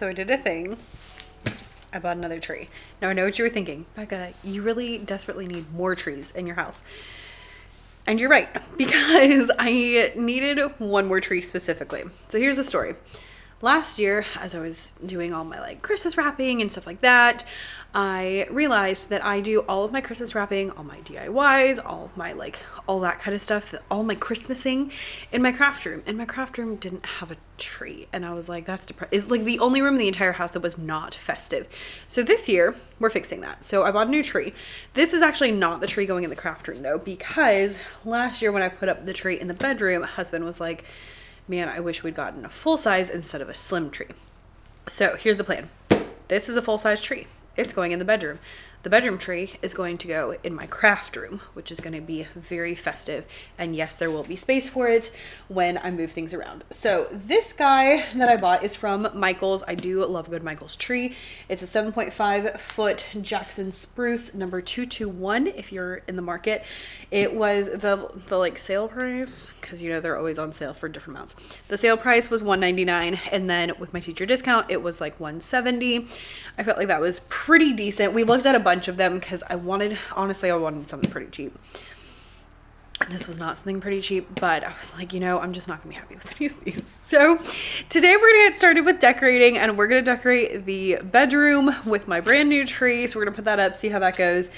So I did a thing. I bought another tree. Now I know what you were thinking. Becca, you really desperately need more trees in your house. And you're right, because I needed one more tree specifically. So here's the story. Last year, as I was doing all my like Christmas wrapping and stuff like that, I realized that I do all of my Christmas wrapping, all my DIYs, all of my like, all that kind of stuff, all my Christmasing in my craft room. And my craft room didn't have a tree. And I was like, that's depressing. It's like the only room in the entire house that was not festive. So this year, we're fixing that. So I bought a new tree. This is actually not the tree going in the craft room though, because last year when I put up the tree in the bedroom, husband was like, man, I wish we'd gotten a full size instead of a slim tree. So here's the plan. This is a full size tree. It's going in the bedroom. The bedroom tree is going to go in my craft room, which is going to be very festive. And yes, there will be space for it when I move things around. So this guy that I bought is from Michael's. I do love good Michael's tree. It's a 7.5 foot Jackson spruce number 221 if you're in the market. It was the like sale price, because you know they're always on sale for different amounts. The sale price was $199, and then with my teacher discount it was like $170. I felt like that was pretty decent. We looked at a bunch of them because honestly I wanted something pretty cheap. And this was not something pretty cheap, but I was like, you know, I'm just not gonna be happy with any of these. So today we're gonna get started with decorating, and we're gonna decorate the bedroom with my brand new tree. So we're gonna put that up, see how that goes,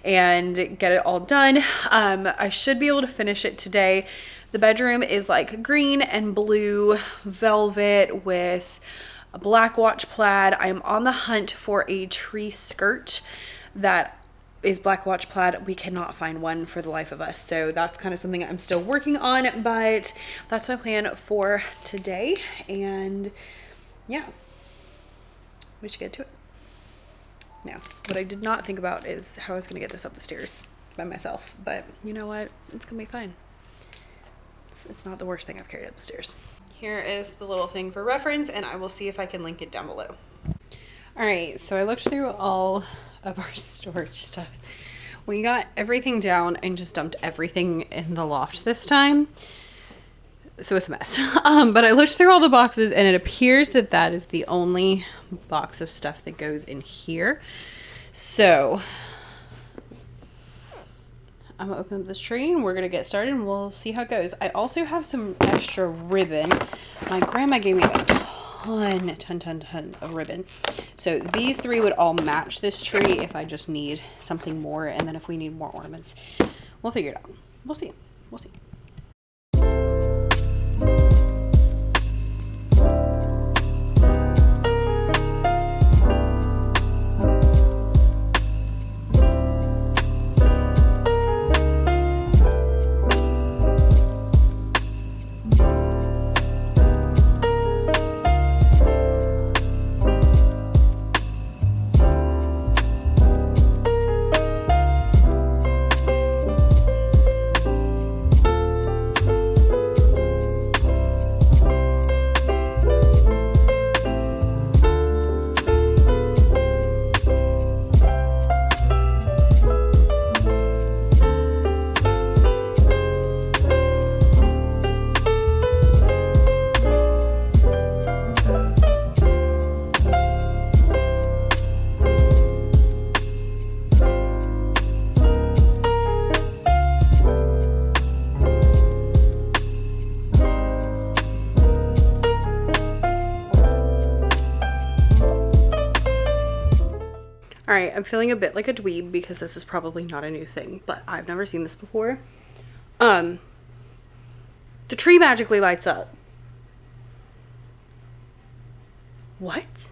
and get it all done. I should be able to finish it today. The bedroom is like green and blue velvet with a black watch plaid. I am on the hunt for a tree skirt that is black watch plaid. We cannot find one for the life of us. So that's kind of something I'm still working on, but that's my plan for today. And yeah, we should get to it. Now, what I did not think about is how I was going to get this up the stairs by myself, but you know what? It's going to be fine. It's not the worst thing I've carried up the stairs. Here is the little thing for reference, and I will see if I can link it down below. All right, so I looked through all of our storage stuff. We got everything down and just dumped everything in the loft this time. So it's a mess. But I looked through all the boxes, and it appears that that is the only box of stuff that goes in here. So I'm gonna open up this tree and we're gonna get started and we'll see how it goes. I also have some extra ribbon. My grandma gave me a ton of ribbon. So these three would all match this tree if I just need something more, and then if we need more ornaments, we'll figure it out. We'll see. We'll see. Alright, I'm feeling a bit like a dweeb because this is probably not a new thing, but I've never seen this before. The tree magically lights up. What?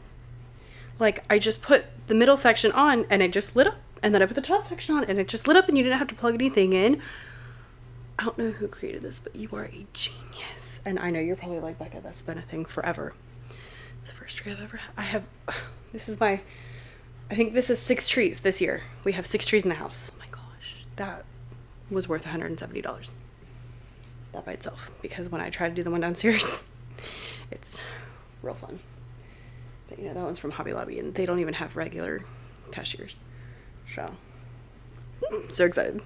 Like, I just put the middle section on and it just lit up, and then I put the top section on and it just lit up and you didn't have to plug anything in. I don't know who created this, but you are a genius. And I know you're probably like, Becca, that's been a thing forever. It's the first tree I've ever had. I think this is 6 trees this year. We have 6 trees in the house. Oh my gosh, that was worth $170. That by itself, because when I try to do the one downstairs, it's real fun. But you know, that one's from Hobby Lobby and they don't even have regular cashiers. So excited.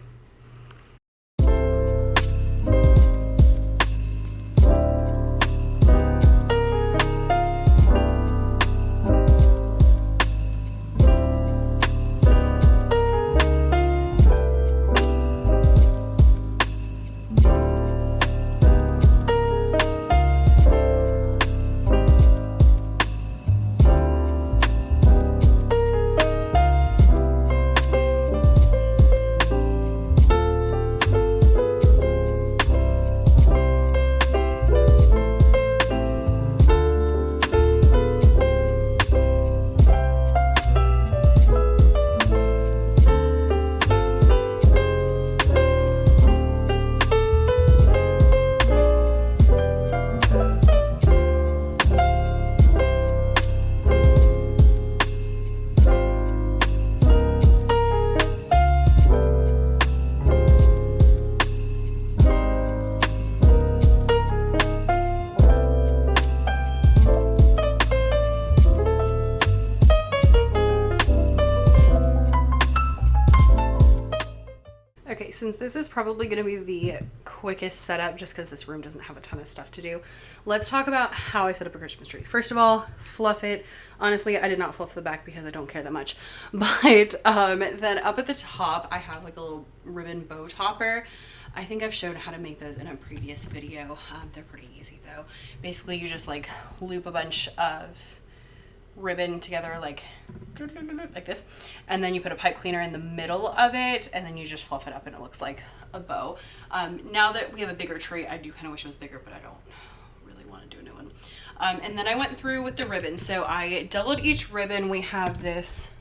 Okay, since this is probably going to be the quickest setup just because this room doesn't have a ton of stuff to do, let's talk about how I set up a Christmas tree. First of all, fluff it. Honestly, I did not fluff the back because I don't care that much. But then up at the top, I have like a little ribbon bow topper. I think I've showed how to make those in a previous video. They're pretty easy though. Basically, you just like loop a bunch of ribbon together like this, and then you put a pipe cleaner in the middle of it, and then you just fluff it up and it looks like a bow. Now that we have a bigger tree, I do kind of wish it was bigger, but I don't really want to do a new one. And then I went through with the ribbon, so I doubled each ribbon. We have this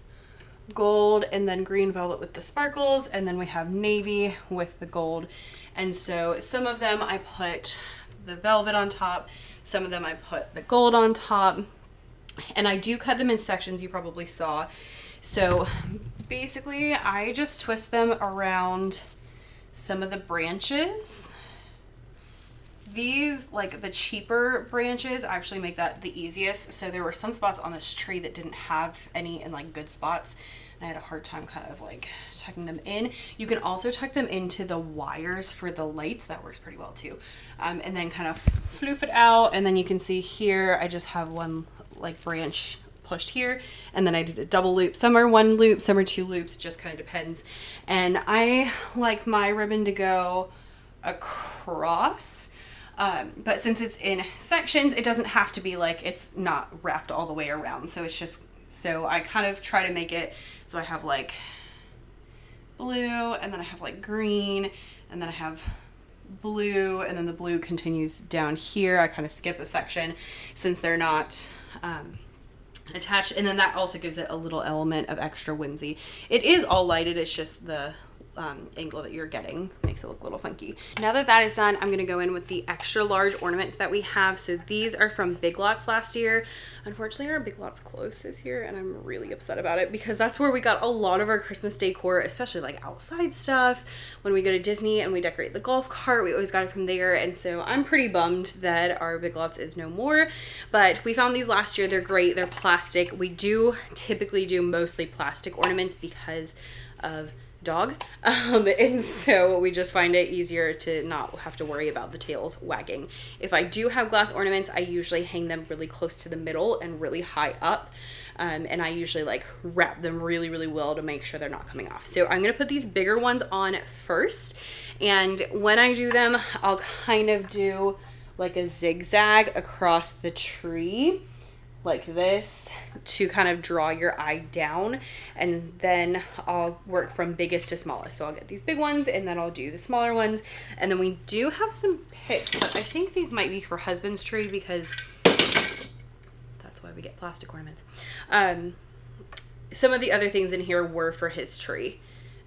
gold and then green velvet with the sparkles, and then we have navy with the gold. And so some of them I put the velvet on top, some of them I put the gold on top. And I do cut them in sections, you probably saw. So basically I just twist them around some of the branches. These, like the cheaper branches, actually make that the easiest. So there were some spots on this tree that didn't have any in like good spots, and I had a hard time kind of like tucking them in. You can also tuck them into the wires for the lights. That works pretty well too. And then kind of floof it out, and then you can see here I just have one like branch pushed here, and then I did a double loop. Some are one loop, some are two loops, it just kind of depends. And I like my ribbon to go across, but since it's in sections, it doesn't have to be like, it's not wrapped all the way around. So it's just, so I kind of try to make it so I have like blue, and then I have like green, and then I have blue, and then the blue continues down here. I kind of skip a section since they're not attached, and then that also gives it a little element of extra whimsy. It is all lighted, it's just the angle that you're getting makes it look a little funky. Now that that is done, I'm going to go in with the extra large ornaments that we have. So these are from Big Lots last year. Unfortunately, our Big Lots closed this year, and I'm really upset about it because that's where we got a lot of our Christmas decor, especially like outside stuff. When we go to Disney and we decorate the golf cart, we always got it from there. And so I'm pretty bummed that our Big Lots is no more, but we found these last year. They're great. They're plastic. We do typically do mostly plastic ornaments because of dog, and so we just find it easier to not have to worry about the tails wagging. If I do have glass ornaments, I usually hang them really close to the middle and really high up, and I usually like wrap them really, really well to make sure they're not coming off. So I'm gonna put these bigger ones on first, and when I do them, I'll kind of do like a zigzag across the tree like this to kind of draw your eye down, and then I'll work from biggest to smallest. So I'll get these big ones, and then I'll do the smaller ones. And then we do have some picks, but I think these might be for husband's tree because that's why we get plastic ornaments. Some of the other things in here were for his tree,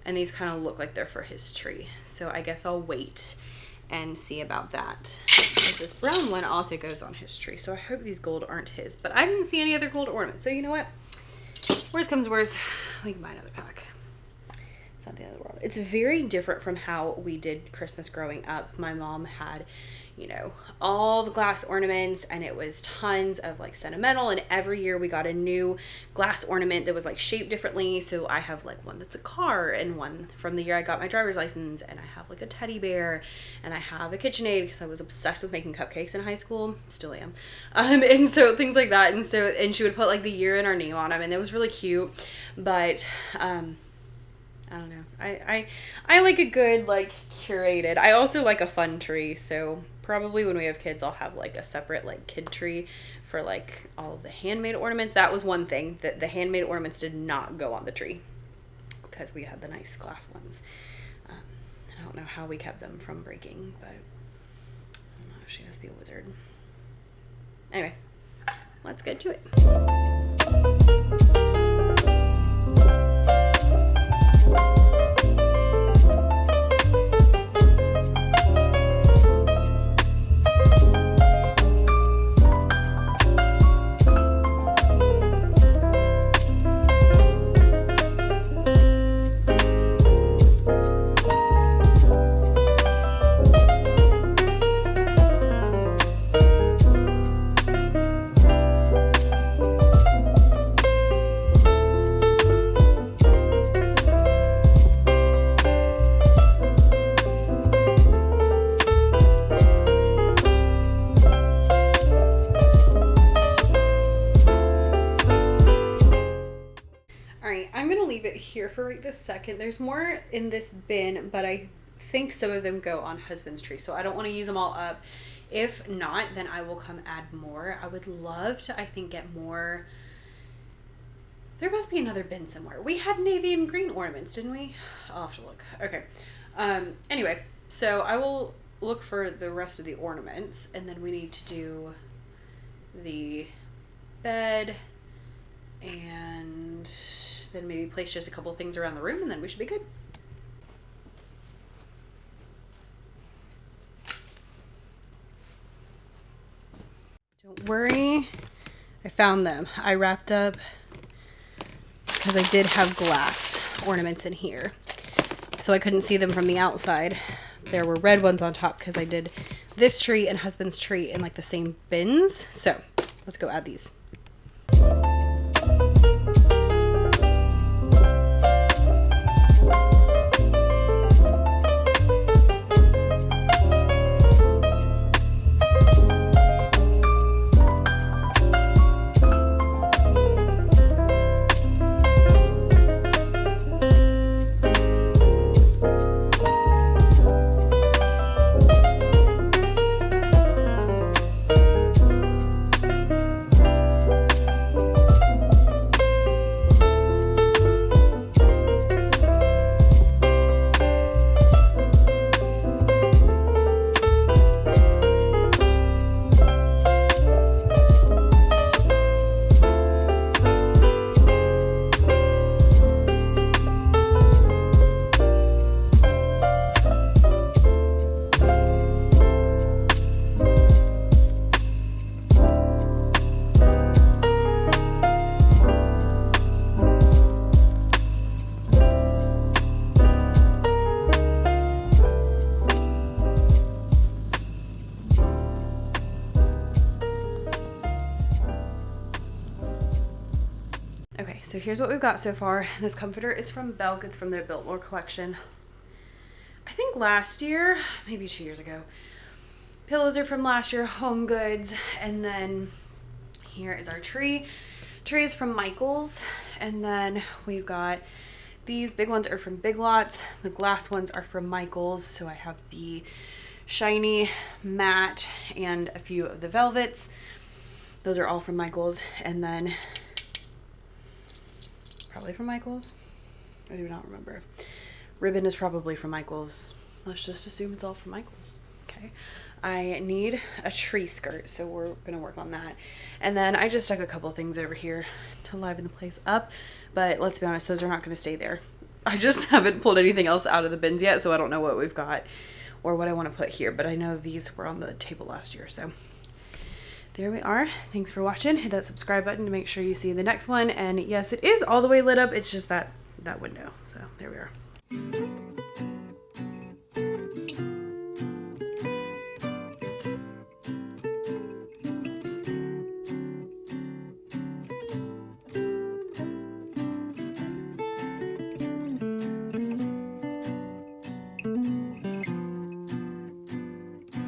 and these kind of look like they're for his tree. So I guess I'll wait and see about that. But this brown one also goes on his tree, so I hope these gold aren't his, but I didn't see any other gold ornaments. So you know what, worst comes to worst, we can buy another pack. It's not the end of the world. It's very different from how we did Christmas growing up. My mom had, you know, all the glass ornaments, and it was tons of like sentimental, and every year we got a new glass ornament that was like shaped differently. So I have like one that's a car, and one from the year I got my driver's license, and I have like a teddy bear, and I have a KitchenAid because I was obsessed with making cupcakes in high school, still am, and so things like that. And so, and she would put like the year and our name on them, and it was really cute. But I don't know, I like a good like curated, I also like a fun tree. So probably when we have kids, I'll have like a separate like kid tree for like all of the handmade ornaments. That was one thing, that the handmade ornaments did not go on the tree because we had the nice glass ones. I don't know how we kept them from breaking, but I don't know, she must be a wizard. Anyway, let's get to it. here for right this second. There's more in this bin, but I think some of them go on husband's tree, so I don't want to use them all up. If not, then I will come add more. I would love to, I think, get more. There must be another bin somewhere. We had navy and green ornaments, didn't we? I'll have to look. Okay. Anyway, so I will look for the rest of the ornaments, and then we need to do the bed, and then maybe place just a couple things around the room, and then we should be good. Don't worry, I found them. I wrapped up because I did have glass ornaments in here, so I couldn't see them from the outside. There were red ones on top because I did this tree and husband's tree in like the same bins. So let's go add these. Okay, so here's what we've got so far. This comforter is from Belk. It's from their Biltmore collection. I think last year, maybe 2 years ago. Pillows are from last year, Home Goods. And then here is our tree. Tree is from Michael's. And then we've got these big ones are from Big Lots. The glass ones are from Michael's. So I have the shiny, matte, and a few of the velvets. Those are all from Michael's. And then probably from Michael's. I do not remember. Ribbon is probably from Michael's. Let's just assume it's all from Michael's. Okay. I need a tree skirt, so we're gonna work on that. And then I just stuck a couple things over here to liven the place up, but let's be honest, those are not gonna stay there. I just haven't pulled anything else out of the bins yet, so I don't know what we've got or what I want to put here, but I know these were on the table last year, so there we are. Thanks for watching. Hit that subscribe button to make sure you see the next one. And yes, it is all the way lit up. It's just that window. So there we are.